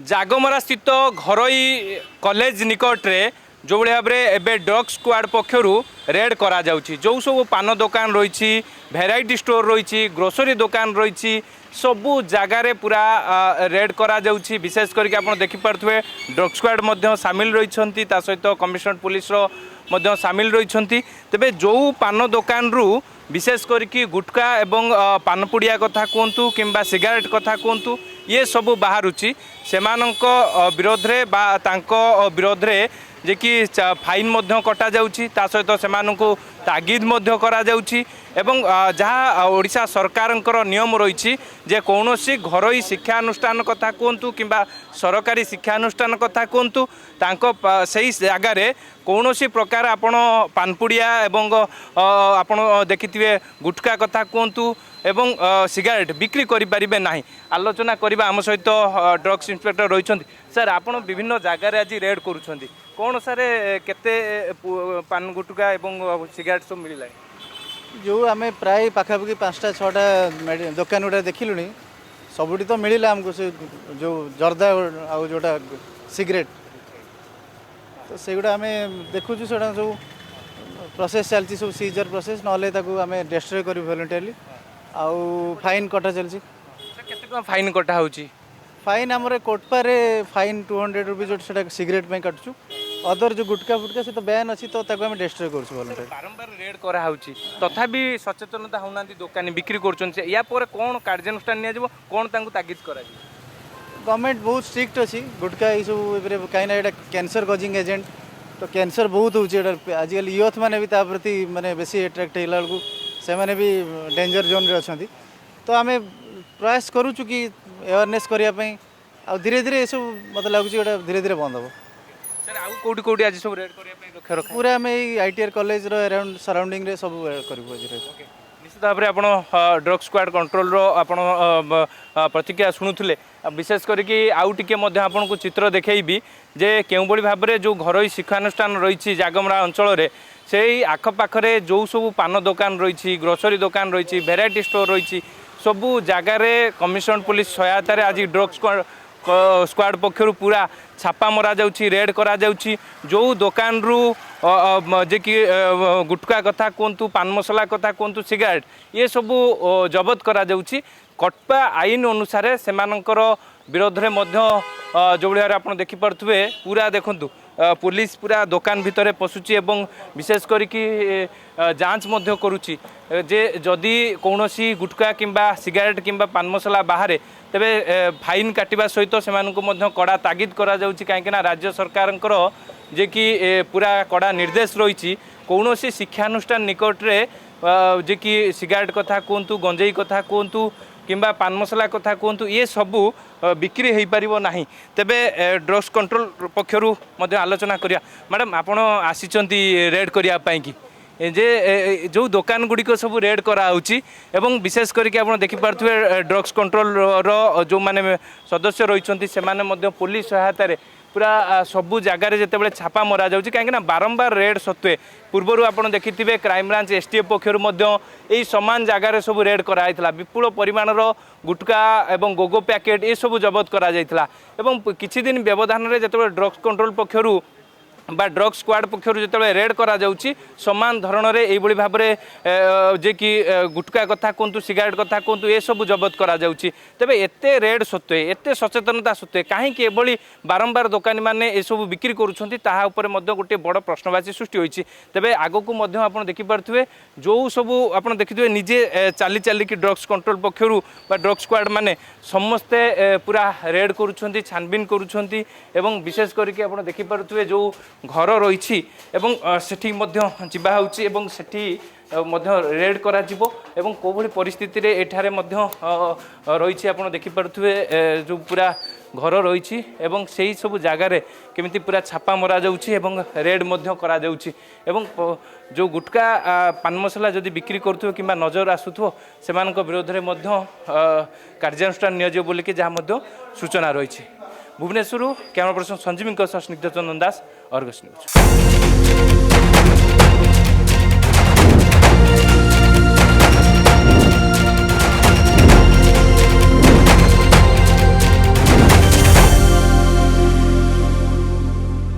जागमरा स्थित घरोई कॉलेज निकटरे जो भाव में ड्रग स्क्वाड पक्षर रेड करा जाउची जो सब पान दुकान रही भेराइटी स्टोर रही ग्रोसरी दुकान रही सबू जगार पूरा रेड करा जाउची विशेष करके आप देखिपे ड्रग स्क्वाड सामिल रही सहित कमिशनर पुलिस सामिल रही तेबे जो पान दुकान रु विशेष करके गुटखा एवं पान पुड़िया कथा कहतु किंबा सिगारेट कथा कहतु ये सबू बाहरुची सेमानंक विरोध रे बा तांको विरोध रे जे कि फाइन मध्य कटा जाउची ता सहित सेमानंकु तागिद मध्य करा जाउची एवं जहाँ ओडिशा सरकारंकर नियम रही जे कौनसी घरोई शिक्षानुष्ठान कथा कहतु किंबा सरकारी शिक्षानुष्ठान कथा कहतु तांको सही जगार कौनसी प्रकार आपण पानपुड़िया एवं आपण देखिथिबे गुटखा कथा कहतु एवं सिगारेट बिक्री करें ना आलोचना करवा आम सहित ड्रग्स इंस्पेक्टर रही सर आप विभिन्न जगार आज रेड करुँच कौन सर केते पान गुटखा एवं सिगारेट सब मिलला जो आम प्राय पाखापाखि 5-6टा दुकान गुड़ा देखिलुनी सबुठी तो मिलला आमको से जो जर्दा आउ जोटा सिगरेट तो सेगुड़ा आम देखुचु से सब प्रोसेस चलती सब सीजर प्रोसेस ना डिस्ट्रॉय करूँ वॉलंटियरली आउ फाइन कटा चलती फाइन कटा होची फाइन आमर कोटपारे फाइन 200 रुपीज जो सिगरेट पे काटुचु अदर जो गुटका फुटका से तो बैन अच्छी तो आम डिस्ट्रॉय कर बारंबार रेड करा होची तथापि सचेतनता होना दुकानी बिक्री कर या कौन कार्यानुष्ठान नि कौन तागिद करा गवर्नमेंट बहुत स्ट्रिक्ट अच्छी गुटका ये सब कहीं कैंसर कजिंग एजेंट तो कैंसर बहुत होची आजिकल यूथ मैंने भी प्रति माने बेसी एट्राक्ट होला बेलू से मैंने भी डेंजर जोन रे अच्छा तो आम प्रयास करूँ कि अवेयरनेस करने धीरे धीरे ये सब मतलब लगुच धीरे धीरे बंद हम सर आउ कोठी कोठी आज सब रेड करने रख पूरा आम आईटीआर कॉलेज अराउंड सराउंडिंग रे सब करूँ निश्चित भाव में आप ड्रग स्क्वाड कंट्रोल आप प्रतिक्रिया शुणुले विशेष करके आउ टिके आपन को चित्र देखी जे केउ भाव में जो घरोई शिक्षानुष्ठान रही जागमरा अंचल से आखपाखे जो सब पान दुकान रही ग्रोसरी दुकान रही भेराइटी स्टोर रही सबू जगार कमिशनर पुलिस सहायतार आज ड्रग स्क्वाड पक्षर पूरा छापा मरा जाउची रेड करा जाउची जो दुकान रु जे कि गुटखा कथा कहतु पान मसला कथा कहतु सिगारेट ये सबू जबत करा जाउची कटपा आईन अनुसार सेमानंकर विरोध रे मध्य जो भाव आप देखिपे पूरा देखंतु पुलिस पूरा दुकान भितर पशुची एवं विशेष करके जांच मध्य करुची जे जदि कौनसी गुटखा किंबा सिगारेट किंबा पान मसला बाहर तेबे फाइन काटिबा सहित सेमानंकु मध्य कड़ा तागिद करा जाउची काहेकि ना राज्य सरकारंकर जे कि पूरा कड़ा निर्देश रही कौनसी शिक्षानुष्ठान निकट रे जे कि सिगारेट कथा कहतु गंजेई कथा कहतु किंबा पान मसला कथा कहतु ये सबू बिक्री हो पार ना तेबे ड्रग्स कंट्रोल पक्षरु मध्य आलोचना करिया मैडम आपण आसीचंती रेड करिया पई कि जे जो दुकान गुड़िक सब रेड कराऊँगी एवं विशेष करके आप देखिपे ड्रग्स कंट्रोल रो जो माने सदस्य रही से पुलिस सहायतार पूरा सबू जगार जिते छापा मरा जाऊँगी कहीं बारंबार रेड सत्वे पूर्वर आप देखिथे क्राइमब्रांच एसटीएफ पक्षर यही सामान जगार सब रेड कराइला विपुल परिमाणर गुटखा एवं गोगो पैकेट ये सब जबत करा किछि दिन व्यवधान में जिते ड्रग्स कंट्रोल पक्षर बा ड्रग स्क्वाड पक्षर जो रेड करा जाउची समान धरण ये भाव में जे कि गुटखा कथा कहतु सिगारेट कथा कहतु ये सब जबत करा जाउची तेबे एते रेड सत्वे एते सचेतनता सत्वे कहीं एभली बारंबार दुकानी माने ये सब बिक्री करुछंती ताहा उपरे मध्य गोटे बड़ प्रश्नवाची सृष्टि होईची तेबे आगकू मध्य आपण देखि पारथुवे जो सब आपण देखिथिबे निजे चाली चाली कि ड्रग्स कंट्रोल पक्षर बा ड्रग स्क्वाड माने समस्ते पूरा रेड करुछंती छानबीन करुछंती एवं विशेष करके आपण देखि पारथुवे जो घर रही सेठी जीवा होती रेड करा एवं को भली परिस्थिति रे एठारे रही आप देखिपे जो पूरा घर रही से सब जगार केमिति पूरा छापा मरा जाउची एवं रेड करा जाउची एवं जो गुटखा पान मसला जदि बिक्री करुथो कि नजर आसुथो सेमानक विरोध में कार्यानुष्ठान नियाजियो बोलिके जहाँ सूचना रही भुवनेश्वर कैमरा पर्सन संजीवी स्निग्ध चंदन दास अर्गस न्यूज।